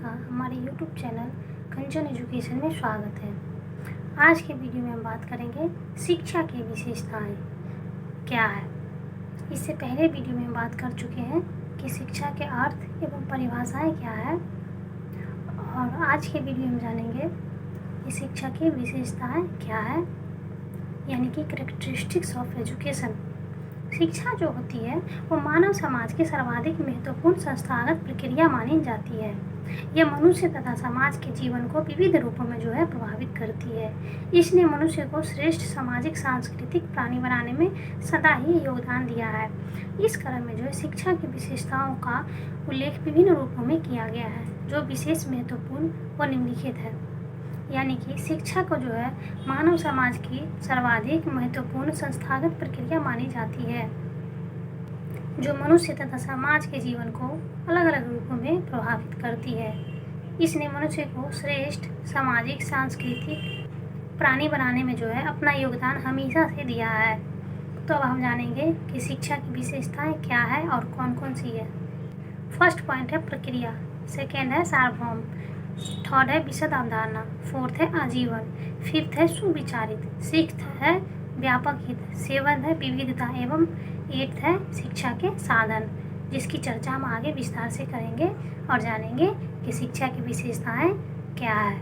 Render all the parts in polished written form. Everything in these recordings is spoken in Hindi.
का हमारे YouTube चैनल कंचन एजुकेशन में स्वागत है। आज के वीडियो में हम बात करेंगे शिक्षा की विशेषताएं क्या है। इससे पहले वीडियो में हम बात कर चुके हैं कि शिक्षा के अर्थ एवं परिभाषाएं क्या है, और आज के वीडियो में जानेंगे कि शिक्षा की विशेषताएं क्या है, यानी कि कैरेक्टरिस्टिक्स ऑफ एजुकेशन। शिक्षा जो होती है वो मानव समाज की सर्वाधिक महत्वपूर्ण संस्थागत प्रक्रिया मानी जाती है। यह मनुष्य तथा समाज के जीवन को विविध रूपों में प्रभावित करती है। इसने मनुष्य को श्रेष्ठ सामाजिक सांस्कृतिक प्राणी बनाने में सदा ही योगदान दिया है। इस क्रम में शिक्षा की विशेषताओं का उल्लेख विभिन्न रूपों में किया गया है, जो विशेष महत्वपूर्ण व निम्नलिखित है। यानी कि शिक्षा को मानव समाज की सर्वाधिक महत्वपूर्ण संस्थागत प्रक्रिया मानी जाती है, जो मनुष्य तथा समाज के जीवन को अलग अलग रूपों में प्रभावित करती है। इसने मनुष्य को श्रेष्ठ सामाजिक सांस्कृतिक प्राणी बनाने में अपना योगदान हमेशा से दिया है। तो अब हम जानेंगे कि शिक्षा की विशेषताएं क्या है और कौन कौन सी है। फर्स्ट पॉइंट है प्रक्रिया, सेकेंड है सार्वभौम, थर्ड है विशद अवधारणा, फोर्थ है आजीवन, फिफ्थ है सुविचारित, सिक्स्थ है व्यापक हित, सेवंथ है विविधता एवं एट्थ है शिक्षा के साधन, जिसकी चर्चा हम आगे विस्तार से करेंगे और जानेंगे कि शिक्षा की विशेषताएं क्या है।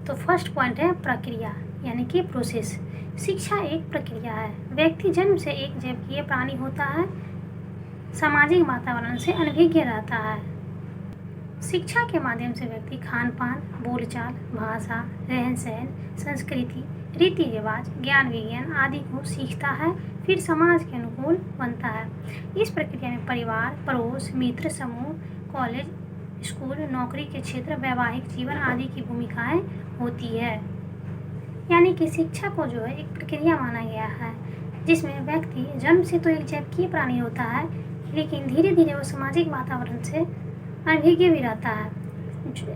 तो फर्स्ट पॉइंट है प्रक्रिया, यानी कि प्रोसेस। शिक्षा एक प्रक्रिया है। व्यक्ति जन्म से एक जैविकीय प्राणी होता है, सामाजिक वातावरण से अनभिज्ञ रहता है। शिक्षा के माध्यम से व्यक्ति खान पान, बोलचाल, भाषा, रहन सहन, संस्कृति, रीति रिवाज, ज्ञान विज्ञान आदि को सीखता है, फिर समाज के अनुकूल बनता है। इस प्रक्रिया में परिवार, पड़ोस, मित्र समूह, कॉलेज, स्कूल, नौकरी के क्षेत्र, वैवाहिक जीवन आदि की भूमिकाएं होती है। यानी कि शिक्षा को एक प्रक्रिया माना गया है, जिसमें व्यक्ति जन्म से तो एक जैविकीय प्राणी होता है, लेकिन धीरे धीरे वो सामाजिक वातावरण से अनभिज्ञ भी रहता है।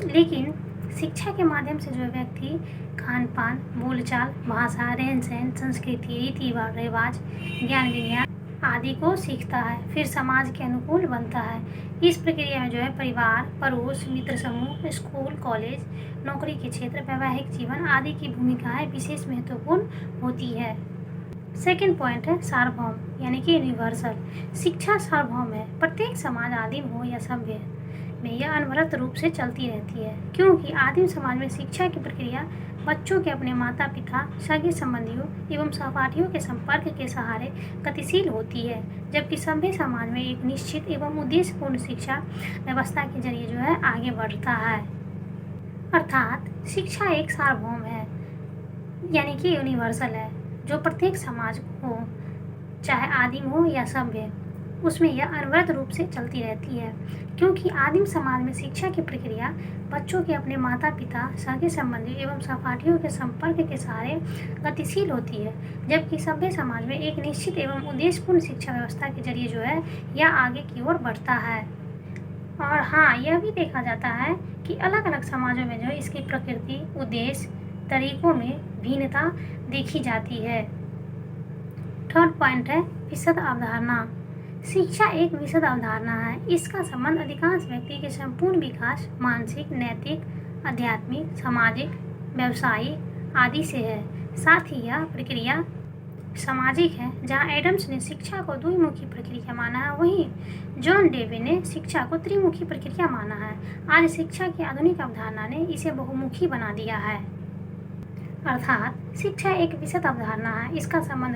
लेकिन शिक्षा के माध्यम से व्यक्ति खान पान, बोलचाल, भाषा, रहन सहन, संस्कृति, रीति रिवाज, ज्ञान विज्ञान आदि को सीखता है, फिर समाज के अनुकूल बनता है। इस प्रक्रिया में परिवार, पड़ोस, मित्र समूह, स्कूल, कॉलेज, नौकरी के क्षेत्र, वैवाहिक जीवन आदि की भूमिकाएं विशेष महत्वपूर्ण होती है। सेकेंड पॉइंट है सार्वभौम, यानी कि यूनिवर्सल। शिक्षा सार्वभौम है। प्रत्येक समाज आदिम हो या सभ्य में यह अनवरत रूप से चलती रहती है, क्योंकि आदिम समाज में शिक्षा की प्रक्रिया बच्चों के अपने माता पिता, सगे संबंधियों एवं सहपाठियों के संपर्क के सहारे गतिशील होती है, जबकि सभ्य समाज में एक निश्चित एवं उद्देश्यपूर्ण शिक्षा व्यवस्था के जरिए आगे बढ़ता है। अर्थात शिक्षा एक सार्वभौम है, यानी कि यूनिवर्सल है, जो प्रत्येक समाज हो, चाहे आदिम हो या सभ्य, उसमें यह अनवरत रूप से चलती रहती है। क्योंकि आदिम समाज में शिक्षा की प्रक्रिया बच्चों के अपने माता पिता, सगे संबंधी एवं सहपाठियों के संपर्क के सहारे गतिशील होती है, जबकि सभ्य समाज में एक निश्चित एवं उद्देश्यपूर्ण शिक्षा व्यवस्था के जरिए यह आगे की ओर बढ़ता है। और हाँ, यह भी देखा जाता है कि अलग अलग समाजों में इसकी प्रकृति, उद्देश्य, तरीकों में भिन्नता देखी जाती है। थर्ड पॉइंट है विशद अवधारणा। शिक्षा एक विशद अवधारणा है। इसका संबंध अधिकांश व्यक्ति के संपूर्ण विकास, मानसिक, नैतिक, आध्यात्मिक, सामाजिक, व्यावसायिक आदि से है। साथ ही यह प्रक्रिया सामाजिक है। जहाँ एडम्स ने शिक्षा को द्विमुखी प्रक्रिया माना है, वहीं जॉन डेवे ने शिक्षा को त्रिमुखी प्रक्रिया माना है। आज शिक्षा की आधुनिक अवधारणा ने इसे बहुमुखी बना दिया है। अर्थात शिक्षा एक विशद अवधारणा है। इसका संबंध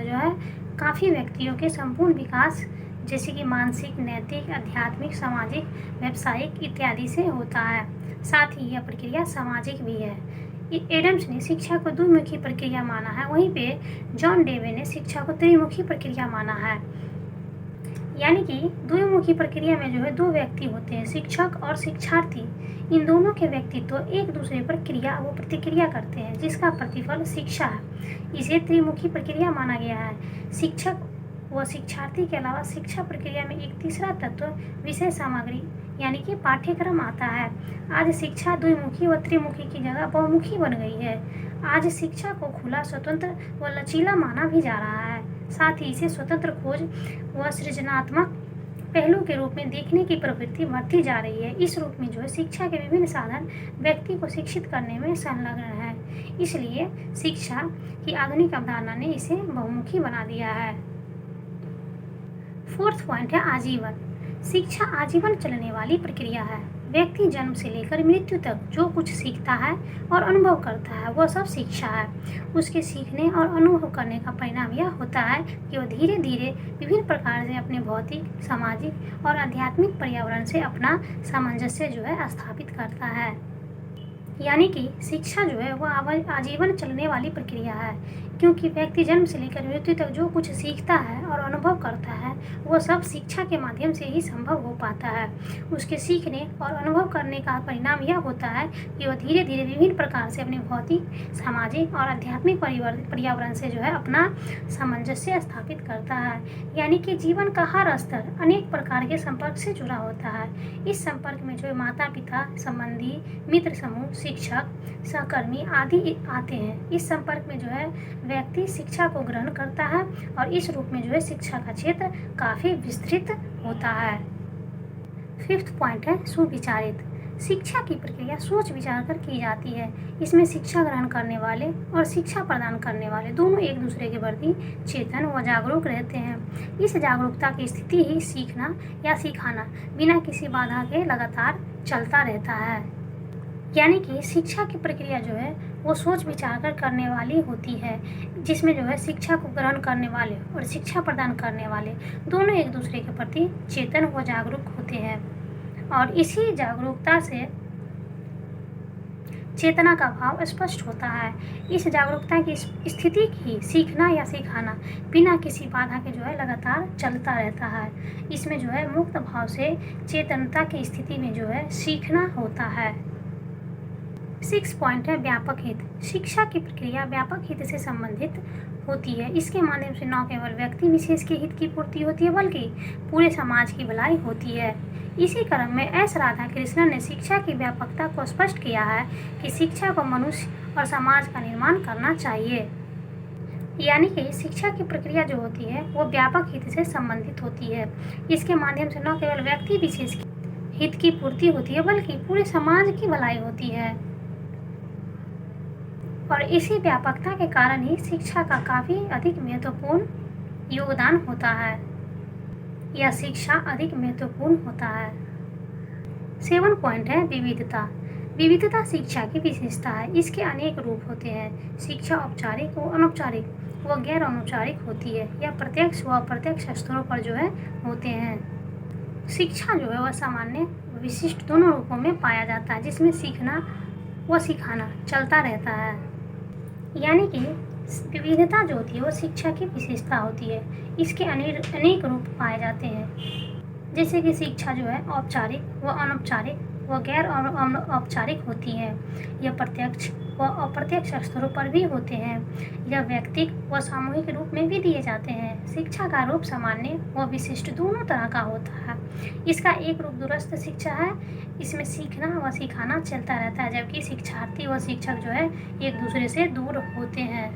काफ़ी व्यक्तियों के संपूर्ण विकास, जैसे कि मानसिक, नैतिक, आध्यात्मिक, सामाजिक, व्यावसायिक इत्यादि से होता है। साथ ही यह प्रक्रिया सामाजिक भी है। एडम्स ने शिक्षा को द्विमुखी प्रक्रिया माना है, वहीं पे जॉन डेवे ने शिक्षा को त्रिमुखी प्रक्रिया माना है। यानी कि द्विमुखी प्रक्रिया में दो व्यक्ति होते हैं, शिक्षक और शिक्षार्थी। इन दोनों के व्यक्तित्व एक दूसरे पर क्रिया व प्रतिक्रिया करते हैं, जिसका प्रतिफल शिक्षा है। इसे त्रिमुखी प्रक्रिया माना गया है। शिक्षक व शिक्षार्थी के अलावा शिक्षा प्रक्रिया में एक तीसरा तत्व विषय सामग्री, यानी कि पाठ्यक्रम आता है। आज शिक्षा द्विमुखी व त्रिमुखी की जगह बहुमुखी बन गई है। आज शिक्षा को खुला, स्वतंत्र व लचीला माना भी जा रहा है। साथ ही इसे स्वतंत्र खोज व सृजनात्मक पहलू के रूप में देखने की प्रवृत्ति बढ़ती जा रही है। इस रूप में जो है शिक्षा के विभिन्न साधन व्यक्ति को शिक्षित करने में संलग्न है। इसलिए शिक्षा की आधुनिक अवधारणा ने इसे बहुमुखी बना दिया है। फोर्थ पॉइंट है आजीवन। शिक्षा आजीवन चलने वाली प्रक्रिया है। व्यक्ति जन्म से लेकर मृत्यु तक जो कुछ सीखता है और अनुभव करता है वह सब शिक्षा है। उसके सीखने और अनुभव करने का परिणाम यह होता है कि वह धीरे धीरे विभिन्न प्रकार से अपने भौतिक, सामाजिक और आध्यात्मिक पर्यावरण से अपना सामंजस्य जो है स्थापित करता है। यानी कि शिक्षा जो है वह आजीवन चलने वाली प्रक्रिया है, क्योंकि व्यक्ति जन्म से लेकर मृत्यु तक जो कुछ सीखता है और अनुभव करता है वह सब शिक्षा के माध्यम से ही संभव हो पाता है। उसके सीखने और अनुभव करने का परिणाम यह होता है कि वह धीरे धीरे विभिन्न प्रकार से अपने भौतिक, सामाजिक और आध्यात्मिक पर्यावरण से जो है अपना सामंजस्य स्थापित करता है। यानी कि जीवन का हर स्तर अनेक प्रकार के संपर्क से जुड़ा होता है। इस संपर्क में जो है माता पिता, संबंधी, मित्र समूह, शिक्षक, सहकर्मी आदि आते हैं। इस संपर्क में जो है व्यक्ति शिक्षा को ग्रहण करता है और इस रूप में जो है शिक्षा का क्षेत्र काफ़ी विस्तृत होता है। फिफ्थ पॉइंट है सुविचारित। शिक्षा की प्रक्रिया सोच विचार कर की जाती है। इसमें शिक्षा ग्रहण करने वाले और शिक्षा प्रदान करने वाले दोनों एक दूसरे के प्रति चेतन व जागरूक रहते हैं। इस जागरूकता की स्थिति ही सीखना या सिखाना बिना किसी बाधा के लगातार चलता रहता है। यानी कि शिक्षा की प्रक्रिया जो है वो सोच विचार कर करने वाली होती है, जिसमें जो है शिक्षा को ग्रहण करने वाले और शिक्षा प्रदान करने वाले दोनों एक दूसरे के प्रति चेतन व जागरूक होते हैं। और इसी जागरूकता से चेतना का भाव स्पष्ट होता है। इस जागरूकता की स्थिति ही सीखना या सिखाना बिना किसी बाधा के जो है लगातार चलता रहता है। इसमें जो है मुक्त भाव से चेतनता की स्थिति में जो है सीखना होता है। 6 पॉइंट है व्यापक हित। शिक्षा की प्रक्रिया व्यापक हित से संबंधित होती है। इसके माध्यम से न केवल व्यक्ति विशेष के हित की पूर्ति होती है बल्कि पूरे समाज की भलाई होती है। इसी क्रम में एस राधाकृष्णन ने शिक्षा की व्यापकता को स्पष्ट किया है कि शिक्षा को मनुष्य और समाज का निर्माण करना चाहिए। यानी कि शिक्षा की प्रक्रिया जो होती है वो व्यापक हित से संबंधित होती है। इसके माध्यम से न केवल व्यक्ति विशेष हित की पूर्ति होती है बल्कि पूरे समाज की भलाई होती है। और इसी व्यापकता के कारण ही शिक्षा का काफ़ी अधिक महत्वपूर्ण योगदान होता है या शिक्षा अधिक महत्वपूर्ण होता है। 7 पॉइंट है विविधता। विविधता शिक्षा की विशेषता है। इसके अनेक रूप होते हैं। शिक्षा औपचारिक व अनौपचारिक व गैर अनौपचारिक होती है। यह प्रत्यक्ष व अप्रत्यक्ष स्तरों पर जो है होते हैं। शिक्षा जो है वह सामान्य विशिष्ट दोनों रूपों में पाया जाता है, जिसमें सीखना व सिखाना चलता रहता है। यानी कि विविधता जो होती है वो शिक्षा की विशेषता होती है। इसके अनेक रूप पाए जाते हैं, जैसे कि शिक्षा जो है औपचारिक व अनौपचारिक व गैर औपचारिक होती है। यह प्रत्यक्ष व अप्रत्यक्ष स्तरों पर भी होते हैं। यह व्यक्तिक व सामूहिक रूप में भी दिए जाते हैं। शिक्षा का रूप सामान्य व विशिष्ट दोनों तरह का होता है। इसका एक रूप दूरस्थ शिक्षा है। इसमें सीखना व सिखाना चलता रहता है, जबकि शिक्षार्थी व शिक्षक जो है एक दूसरे से दूर होते हैं।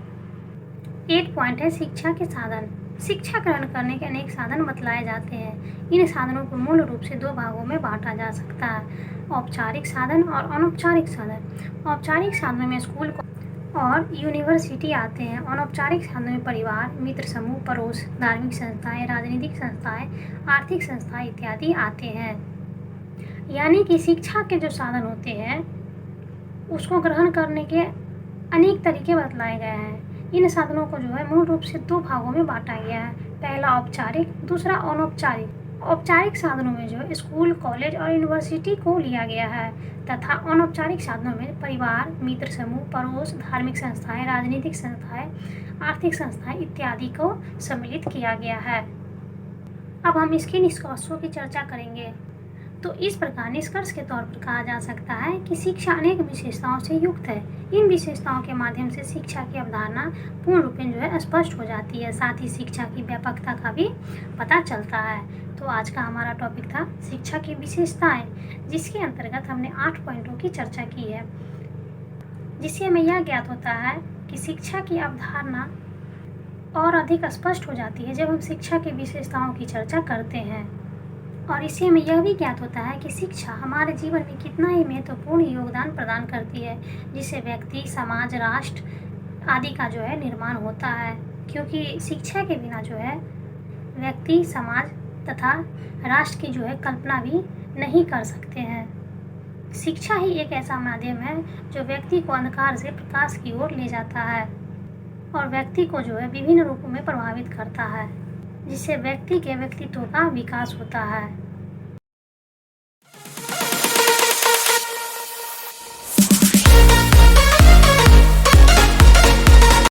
8 पॉइंट है शिक्षा के साधन। शिक्षा ग्रहण करने के अनेक साधन बतलाए जाते हैं। इन साधनों को मूल रूप से 2 भागों में बांटा जा सकता है, औपचारिक साधन और अनौपचारिक साधन। औपचारिक साधनों में स्कूल और यूनिवर्सिटी आते हैं। अनौपचारिक साधनों में परिवार, मित्र समूह, पड़ोस, धार्मिक संस्थाएं, राजनीतिक संस्थाएं, आर्थिक संस्थाएं इत्यादि आते हैं। यानी कि शिक्षा के जो साधन होते हैं उसको ग्रहण करने के अनेक तरीके बतलाए गए हैं। इन साधनों को जो है मूल रूप से 2 भागों में बांटा गया है, पहला औपचारिक, दूसरा अनौपचारिक। औपचारिक साधनों में जो है स्कूल, कॉलेज और यूनिवर्सिटी को लिया गया है तथा अनौपचारिक साधनों में परिवार, मित्र समूह, पड़ोस, धार्मिक संस्थाएं, राजनीतिक संस्थाएं, आर्थिक संस्थाएं इत्यादि को सम्मिलित किया गया है। अब हम इसके निष्कर्षों की चर्चा करेंगे। तो इस प्रकार निष्कर्ष के तौर पर कहा जा सकता है कि शिक्षा अनेक विशेषताओं से युक्त है। इन विशेषताओं के माध्यम से शिक्षा की अवधारणा पूर्ण रूप में जो है स्पष्ट हो जाती है। साथ ही शिक्षा की व्यापकता का भी पता चलता है। तो आज का हमारा टॉपिक था शिक्षा की विशेषताएं, जिसके अंतर्गत हमने 8 पॉइंटों की चर्चा की है, जिससे हमें यह ज्ञात होता है कि शिक्षा की अवधारणा और अधिक स्पष्ट हो जाती है जब हम शिक्षा की विशेषताओं की चर्चा करते हैं। और इससे हमें यह भी ज्ञात होता है कि शिक्षा हमारे जीवन में कितना ही महत्वपूर्ण योगदान प्रदान करती है, जिससे व्यक्ति, समाज, राष्ट्र आदि का जो है निर्माण होता है। क्योंकि शिक्षा के बिना जो है व्यक्ति, समाज तथा राष्ट्र की जो है कल्पना भी नहीं कर सकते हैं। शिक्षा ही एक ऐसा माध्यम है जो व्यक्ति को अंधकार से प्रकाश की ओर ले जाता है और व्यक्ति को जो है विभिन्न रूपों में प्रभावित करता है, जिससे व्यक्ति के व्यक्तित्व का विकास होता है।